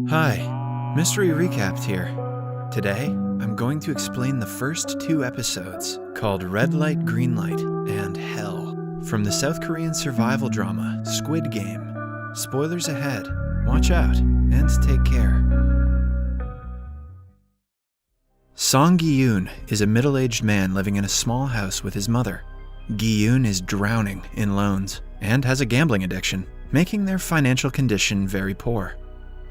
Hi, Mystery Recapped here. Today, I'm going to explain the first two episodes, called Red Light, Green Light, and Hell, from the South Korean survival drama Squid Game. Spoilers ahead, watch out, and take care. Song Gi-yoon is a middle-aged man living in a small house with his mother. Gi-yoon is drowning in loans and has a gambling addiction, making their financial condition very poor.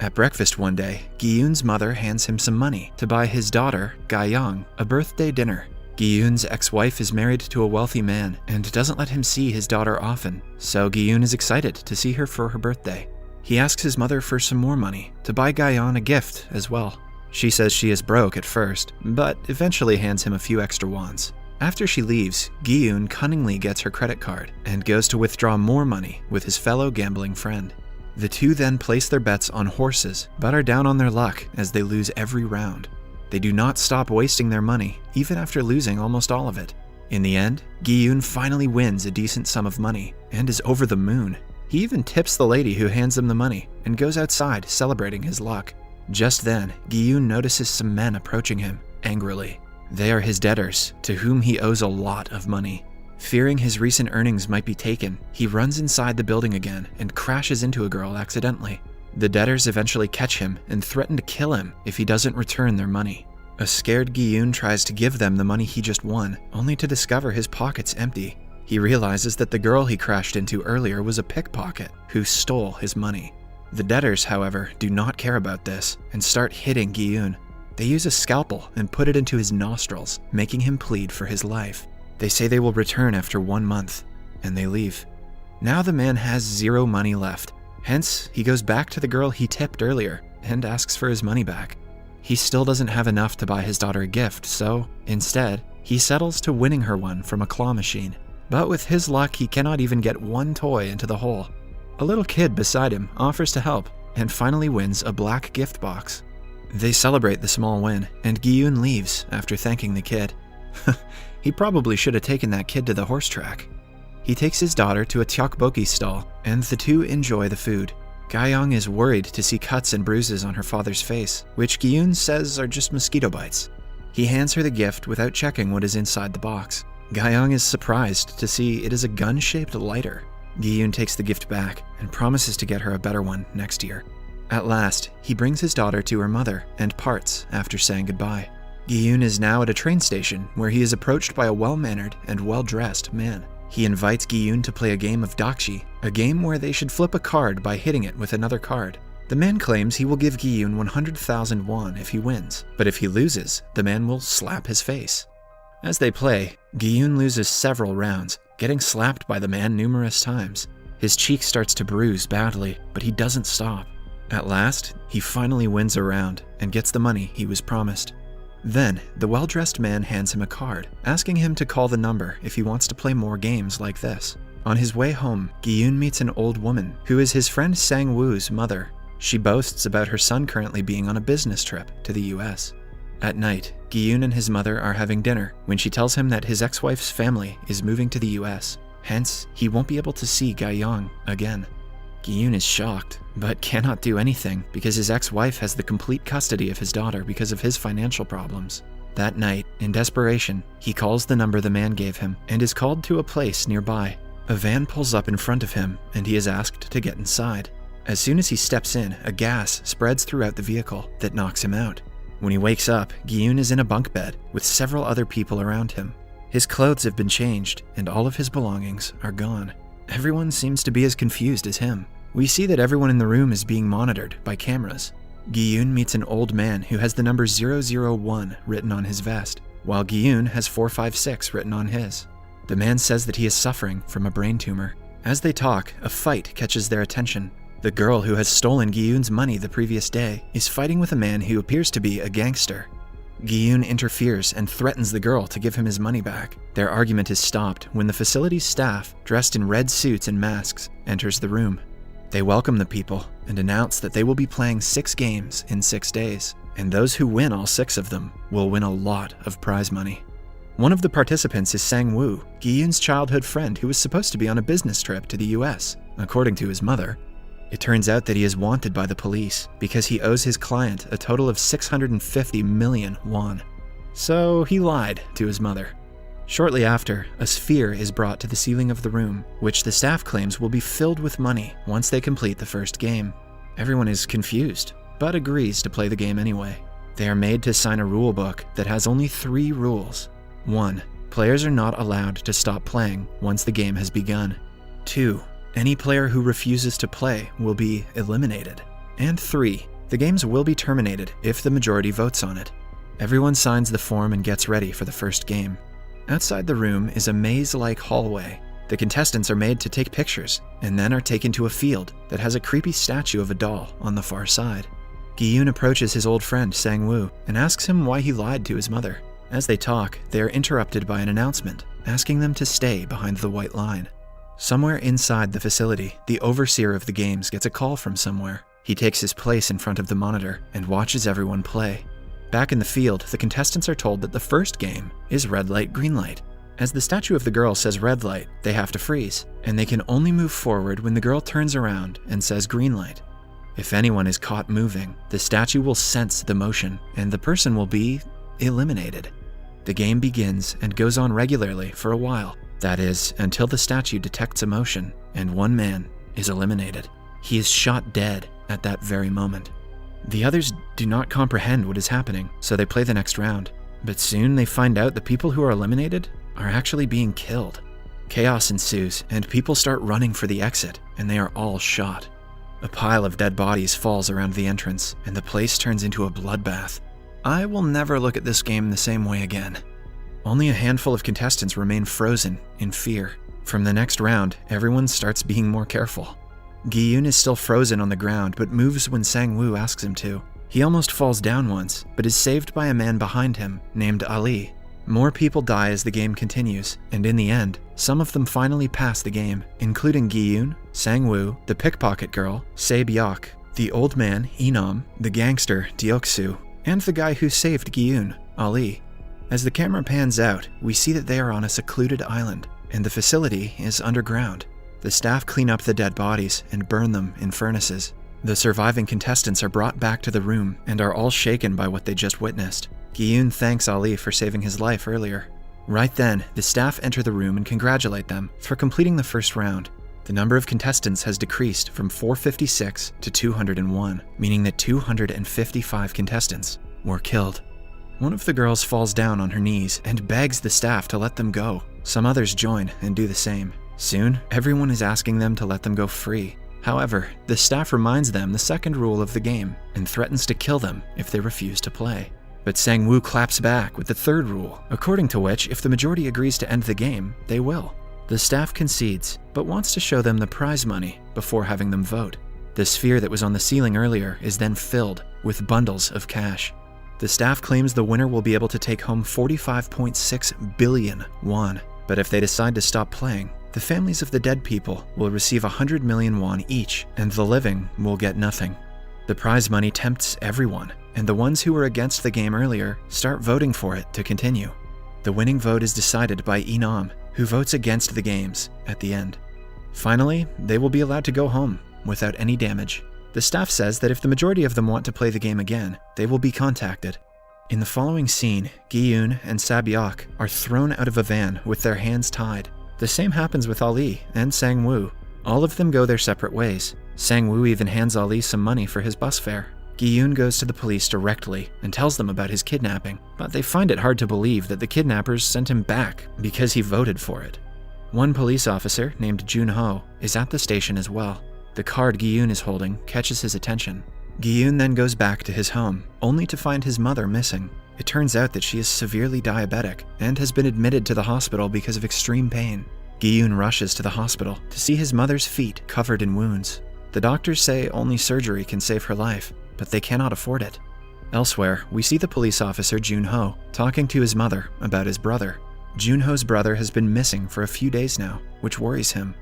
At breakfast one day, Gi-yoon's mother hands him some money to buy his daughter, Ga-young, a birthday dinner. Gi-yoon's ex-wife is married to a wealthy man and doesn't let him see his daughter often, so Gi-yoon is excited to see her for her birthday. He asks his mother for some more money to buy Ga-young a gift as well. She says she is broke at first, but eventually hands him a few extra wons. After she leaves, Gi-yoon cunningly gets her credit card and goes to withdraw more money with his fellow gambling friend. The two then place their bets on horses, but are down on their luck as they lose every round. They do not stop wasting their money, even after losing almost all of it. In the end, Gi-yoon finally wins a decent sum of money and is over the moon. He even tips the lady who hands him the money and goes outside celebrating his luck. Just then, Gi-yoon notices some men approaching him, angrily. They are his debtors, to whom he owes a lot of money. Fearing his recent earnings might be taken, he runs inside the building again and crashes into a girl accidentally. The debtors eventually catch him and threaten to kill him if he doesn't return their money. A scared Gi-yoon tries to give them the money he just won, only to discover his pockets empty. He realizes that the girl he crashed into earlier was a pickpocket who stole his money. The debtors, however, do not care about this and start hitting Gi-yoon. They use a scalpel and put it into his nostrils, making him plead for his life. They say they will return after 1 month, and they leave. Now the man has zero money left. Hence, he goes back to the girl he tipped earlier and asks for his money back. He still doesn't have enough to buy his daughter a gift, so instead, he settles to winning her one from a claw machine. But with his luck, he cannot even get one toy into the hole. A little kid beside him offers to help and finally wins a black gift box. They celebrate the small win, and Gi-yoon leaves after thanking the kid. He probably should have taken that kid to the horse track. He takes his daughter to a tteokbokki stall, and the two enjoy the food. Ga-young is worried to see cuts and bruises on her father's face, which Gi-yoon says are just mosquito bites. He hands her the gift without checking what is inside the box. Ga-young is surprised to see it is a gun-shaped lighter. Gi-yoon takes the gift back and promises to get her a better one next year. At last, he brings his daughter to her mother and parts after saying goodbye. Gi-yoon is now at a train station where he is approached by a well-mannered and well-dressed man. He invites Gi-yoon to play a game of dakshi, a game where they should flip a card by hitting it with another card. The man claims he will give Gi-yoon 100,000 won if he wins, but if he loses, the man will slap his face. As they play, Gi-yoon loses several rounds, getting slapped by the man numerous times. His cheek starts to bruise badly, but he doesn't stop. At last, he finally wins a round and gets the money he was promised. Then, the well-dressed man hands him a card, asking him to call the number if he wants to play more games like this. On his way home, Gi-yoon meets an old woman who is his friend Sang-woo's mother. She boasts about her son currently being on a business trip to the US. At night, Gi-yoon and his mother are having dinner when she tells him that his ex-wife's family is moving to the US. Hence, he won't be able to see Ga-young again. Gi-yoon is shocked, but cannot do anything because his ex-wife has the complete custody of his daughter because of his financial problems. That night, in desperation, he calls the number the man gave him and is called to a place nearby. A van pulls up in front of him and he is asked to get inside. As soon as he steps in, a gas spreads throughout the vehicle that knocks him out. When he wakes up, Gi-yoon is in a bunk bed with several other people around him. His clothes have been changed and all of his belongings are gone. Everyone seems to be as confused as him. We see that everyone in the room is being monitored by cameras. Gi-yoon meets an old man who has the number 001 written on his vest, while Gi-yoon has 456 written on his. The man says that he is suffering from a brain tumor. As they talk, a fight catches their attention. The girl who has stolen Gi-yoon's money the previous day is fighting with a man who appears to be a gangster. Gi-yoon interferes and threatens the girl to give him his money back. Their argument is stopped when the facility's staff, dressed in red suits and masks, enters the room. They welcome the people and announce that they will be playing 6 games in 6 days, and those who win all 6 of them will win a lot of prize money. One of the participants is Sang-woo, Gi-yoon's childhood friend who was supposed to be on a business trip to the US, according to his mother. It turns out that he is wanted by the police because he owes his client a total of 650 million won. So he lied to his mother. Shortly after, a sphere is brought to the ceiling of the room, which the staff claims will be filled with money once they complete the first game. Everyone is confused, but agrees to play the game anyway. They are made to sign a rule book that has only 3 rules. 1. Players are not allowed to stop playing once the game has begun. 2. Any player who refuses to play will be eliminated. And 3. The games will be terminated if the majority votes on it. Everyone signs the form and gets ready for the first game. Outside the room is a maze-like hallway. The contestants are made to take pictures and then are taken to a field that has a creepy statue of a doll on the far side. Gi-yoon approaches his old friend Sang-woo and asks him why he lied to his mother. As they talk, they are interrupted by an announcement asking them to stay behind the white line. Somewhere inside the facility, the overseer of the games gets a call from somewhere. He takes his place in front of the monitor and watches everyone play. Back in the field, the contestants are told that the first game is red light, green light. As the statue of the girl says red light, they have to freeze, and they can only move forward when the girl turns around and says green light. If anyone is caught moving, the statue will sense the motion, and the person will be eliminated. The game begins and goes on regularly for a while. That is, until the statue detects a motion, and one man is eliminated. He is shot dead at that very moment. The others do not comprehend what is happening, so they play the next round. But soon they find out the people who are eliminated are actually being killed. Chaos ensues, and people start running for the exit, and they are all shot. A pile of dead bodies falls around the entrance, and the place turns into a bloodbath. I will never look at this game the same way again. Only a handful of contestants remain frozen in fear. From the next round, everyone starts being more careful. Gi-yoon is still frozen on the ground, but moves when Sang-woo asks him to. He almost falls down once, but is saved by a man behind him named Ali. More people die as the game continues, and in the end, some of them finally pass the game, including Gi-yoon, Sang-woo, the pickpocket girl, Se-byok, the old man, Inam, the gangster, Deok-soo, and the guy who saved Gi-yoon, Ali. As the camera pans out, we see that they are on a secluded island, and the facility is underground. The staff clean up the dead bodies and burn them in furnaces. The surviving contestants are brought back to the room and are all shaken by what they just witnessed. Gi-yoon thanks Ali for saving his life earlier. Right then, the staff enter the room and congratulate them for completing the first round. The number of contestants has decreased from 456 to 201, meaning that 255 contestants were killed. One of the girls falls down on her knees and begs the staff to let them go. Some others join and do the same. Soon, everyone is asking them to let them go free. However, the staff reminds them the second rule of the game and threatens to kill them if they refuse to play. But Sang-woo claps back with the third rule, according to which if the majority agrees to end the game, they will. The staff concedes, but wants to show them the prize money before having them vote. The sphere that was on the ceiling earlier is then filled with bundles of cash. The staff claims the winner will be able to take home 45.6 billion won, but if they decide to stop playing, the families of the dead people will receive 100 million won each, and the living will get nothing. The prize money tempts everyone, and the ones who were against the game earlier start voting for it to continue. The winning vote is decided by Inam, who votes against the games at the end. Finally, they will be allowed to go home without any damage. The staff says that if the majority of them want to play the game again, they will be contacted. In the following scene, Gi-yoon and Se-byok are thrown out of a van with their hands tied. The same happens with Ali and Sang-woo. All of them go their separate ways. Sang-woo even hands Ali some money for his bus fare. Gi-yoon goes to the police directly and tells them about his kidnapping, but they find it hard to believe that the kidnappers sent him back because he voted for it. One police officer named Jun-ho is at the station as well. The card Gi-yoon is holding catches his attention. Gi-yoon then goes back to his home, only to find his mother missing. It turns out that she is severely diabetic and has been admitted to the hospital because of extreme pain. Gi-yoon rushes to the hospital to see his mother's feet covered in wounds. The doctors say only surgery can save her life, but they cannot afford it. Elsewhere, we see the police officer Jun-ho talking to his mother about his brother. Jun-ho's brother has been missing for a few days now, which worries him.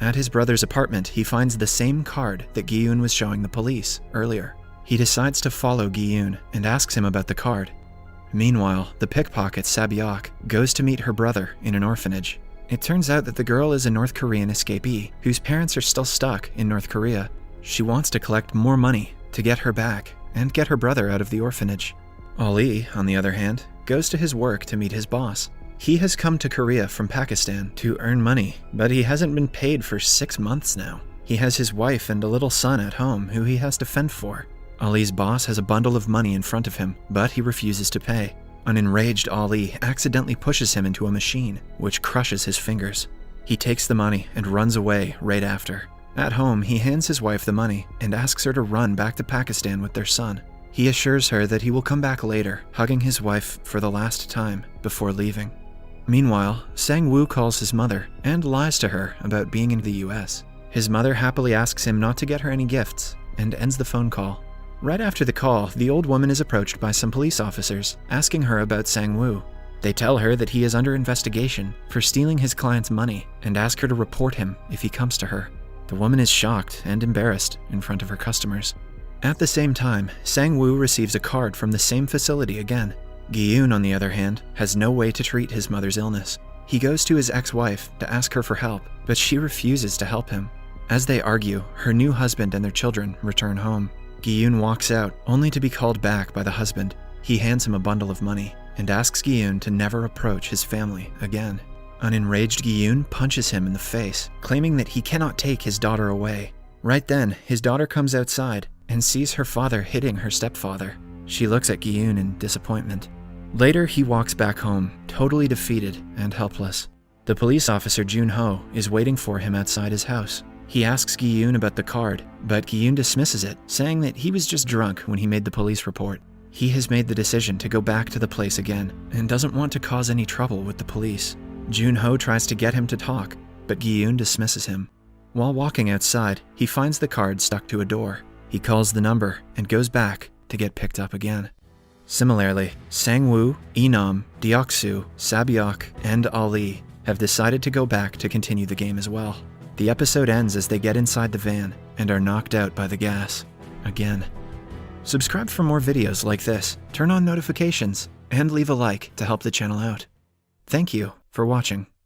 At his brother's apartment, he finds the same card that Gi-yoon was showing the police earlier. He decides to follow Gi-yoon and asks him about the card. Meanwhile, the pickpocket Se-byok goes to meet her brother in an orphanage. It turns out that the girl is a North Korean escapee whose parents are still stuck in North Korea. She wants to collect more money to get her back and get her brother out of the orphanage. Ali, on the other hand, goes to his work to meet his boss. He has come to Korea from Pakistan to earn money, but he hasn't been paid for 6 months now. He has his wife and a little son at home who he has to fend for. Ali's boss has a bundle of money in front of him, but he refuses to pay. An enraged Ali accidentally pushes him into a machine, which crushes his fingers. He takes the money and runs away right after. At home, he hands his wife the money and asks her to run back to Pakistan with their son. He assures her that he will come back later, hugging his wife for the last time before leaving. Meanwhile, Sang-woo calls his mother and lies to her about being in the US. His mother happily asks him not to get her any gifts and ends the phone call. Right after the call, the old woman is approached by some police officers, asking her about Sang-woo. They tell her that he is under investigation for stealing his client's money and ask her to report him if he comes to her. The woman is shocked and embarrassed in front of her customers. At the same time, Sang-woo receives a card from the same facility again. Gi-yoon, on the other hand, has no way to treat his mother's illness. He goes to his ex-wife to ask her for help, but she refuses to help him. As they argue, her new husband and their children return home. Gi-yoon walks out, only to be called back by the husband. He hands him a bundle of money and asks Gi-yoon to never approach his family again. An enraged Gi-yoon punches him in the face, claiming that he cannot take his daughter away. Right then, his daughter comes outside and sees her father hitting her stepfather. She looks at Gi-yoon in disappointment. Later, he walks back home, totally defeated and helpless. The police officer Jun-ho is waiting for him outside his house. He asks Gi-yoon about the card, but Gi-yoon dismisses it, saying that he was just drunk when he made the police report. He has made the decision to go back to the place again and doesn't want to cause any trouble with the police. Jun-ho tries to get him to talk, but Gi-yoon dismisses him. While walking outside, he finds the card stuck to a door. He calls the number and goes back to get picked up again. Similarly, Sang-woo, Inam, Deok-soo, Sabyok, and Ali have decided to go back to continue the game as well. The episode ends as they get inside the van and are knocked out by the gas again. Subscribe for more videos like this, turn on notifications, and leave a like to help the channel out. Thank you for watching.